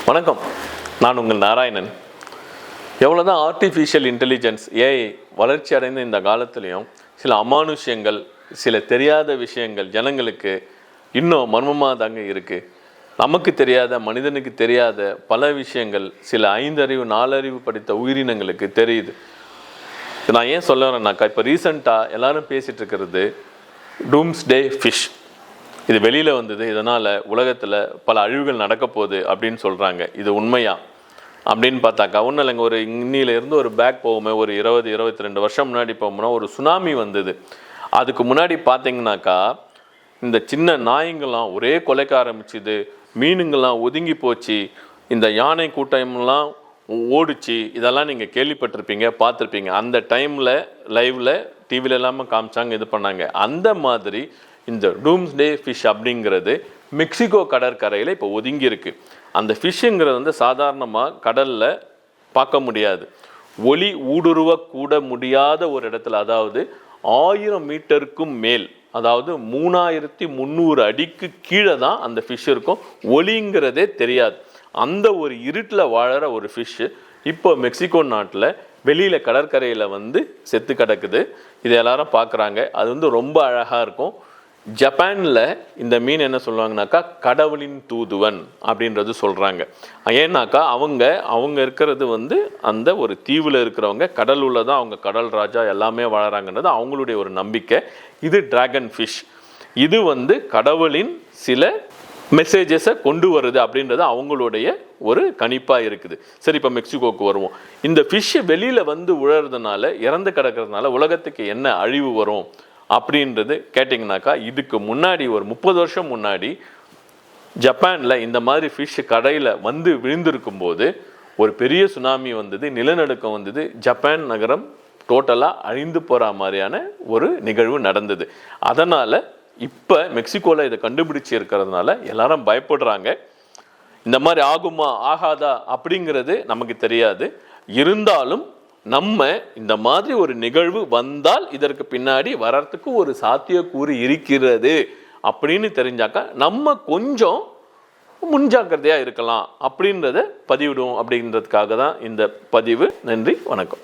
வணக்கம், நான் உங்கள் நாராயணன். எவ்வளோதான் ஆர்டிஃபிஷியல் இன்டெலிஜென்ஸ் ஏஐ வளர்ச்சி அடைந்த இந்த காலத்துலேயும் சில அமானுஷ்யங்கள், சில தெரியாத விஷயங்கள் ஜனங்களுக்கு இன்னும் மர்மமாக தாங்க இருக்குது. நமக்கு தெரியாத, மனிதனுக்கு தெரியாத பல விஷயங்கள் சில 5 அறிவு 4 அறிவு படித்த உயிரினங்களுக்கு தெரியுது. நான் ஏன் சொல்ல வரேன்னாக்கா, இப்போ ரீசெண்டாக எல்லாரும் பேசிகிட்டு இருக்கிறது டூம்ஸ்டே ஃபிஷ். இது வெளியில் வந்தது, இதனால் உலகத்தில் பல அழிவுகள் நடக்க போகுது அப்படின்னு சொல்கிறாங்க. இது உண்மையா அப்படின்னு பார்த்தாக்கா ஒன்றும் இல்லைங்க. ஒரு இன்னிலேருந்து ஒரு பேக் போகுமே, ஒரு 20-22 வருஷம் முன்னாடி போகும்னா ஒரு சுனாமி வந்தது. அதுக்கு முன்னாடி பார்த்தீங்கன்னாக்கா இந்த சின்ன நாய்ங்கள்லாம் ஒரே கொலைக்க ஆரம்பிச்சுது, மீனுங்கள்லாம் ஒதுங்கி போச்சு, இந்த யானை கூட்டம்லாம் ஓடிச்சு. இதெல்லாம் நீங்கள் கேள்விப்பட்டிருப்பீங்க, பார்த்துருப்பீங்க. அந்த டைமில் லைவில் டிவியில் இல்லாமல் காமிச்சாங்க, இது பண்ணாங்க. அந்த மாதிரி இந்த டூம்ஸ்டே ஃபிஷ் அப்படிங்கிறது மெக்சிகோ கடற்கரையில் இப்போ ஒதுங்கி இருக்குது. அந்த ஃபிஷ்ஷுங்கிறது வந்து சாதாரணமாக கடலில் பார்க்க முடியாது. ஒளி ஊடுருவக்கூட முடியாத ஒரு இடத்துல, அதாவது 1000 மீட்டருக்கும் மேல், அதாவது 3300 அடிக்கு கீழே தான் அந்த ஃபிஷ் இருக்கும். ஒளிங்கிறதே தெரியாது. அந்த ஒரு இருட்டில் வாழற ஒரு ஃபிஷ்ஷு இப்போ மெக்சிகோ நாட்டில் வெளியில் கடற்கரையில் வந்து செத்து கிடக்குது. இதை எல்லாரும் பார்க்குறாங்க. அது வந்து ரொம்ப அழகாக இருக்கும். ஜப்பானில் இந்த மீன் என்ன சொல்லுவாங்கனாக்கா கடவுளின் தூதுவன் அப்படின்றது சொல்கிறாங்க. ஏன்னாக்கா அவங்க இருக்கிறது வந்து அந்த ஒரு தீவில் இருக்கிறவங்க, கடல் உள்ள தான் அவங்க கடல் ராஜா எல்லாமே வாழறாங்கன்றது அவங்களுடைய ஒரு நம்பிக்கை. இது டிராகன் ஃபிஷ். இது வந்து கடவுளின் சில மெசேஜஸை கொண்டு வருது அப்படின்றது அவங்களுடைய ஒரு கணிப்பாக இருக்குது. சரி, இப்போ மெக்சிகோவுக்கு வருவோம். இந்த ஃபிஷ்ஷு வெளியில் வந்து உழறதுனால, இறந்து கிடக்கிறதுனால உலகத்துக்கு என்ன அழிவு வரும் அப்படின்றது கேட்டிங்கனாக்கா, இதுக்கு முன்னாடி ஒரு 30 வருஷம் முன்னாடி ஜப்பானில் இந்த மாதிரி ஃபிஷ் கடையில் வந்து விழுந்திருக்கும் போது ஒரு பெரிய சுனாமி வந்தது, நிலநடுக்கம் வந்தது, ஜப்பான் நகரம் டோட்டலாக அழிந்து போகிற மாதிரியான ஒரு நிகழ்வு நடந்தது. அதனால் இப்போ மெக்சிகோவில் இதை கண்டுபிடிச்சி இருக்கிறதுனால எல்லாரும் பயப்படுறாங்க. இந்த மாதிரி ஆகுமா ஆகாதா அப்படிங்கிறது நமக்கு தெரியாது. இருந்தாலும் நம்ம இந்த மாதிரி ஒரு நிகழ்வு வந்தால் இதற்கு பின்னாடி வர்றதுக்கு ஒரு சாத்தியக்கூறு இருக்கிறது அப்படின்னு தெரிஞ்சாக்கா நம்ம கொஞ்சம் முன்ஜாக்கிரதையாக இருக்கலாம் அப்படின்றத பதிவிடுவோம். அப்படின்றதுக்காக தான் இந்த பதிவு. நன்றி, வணக்கம்.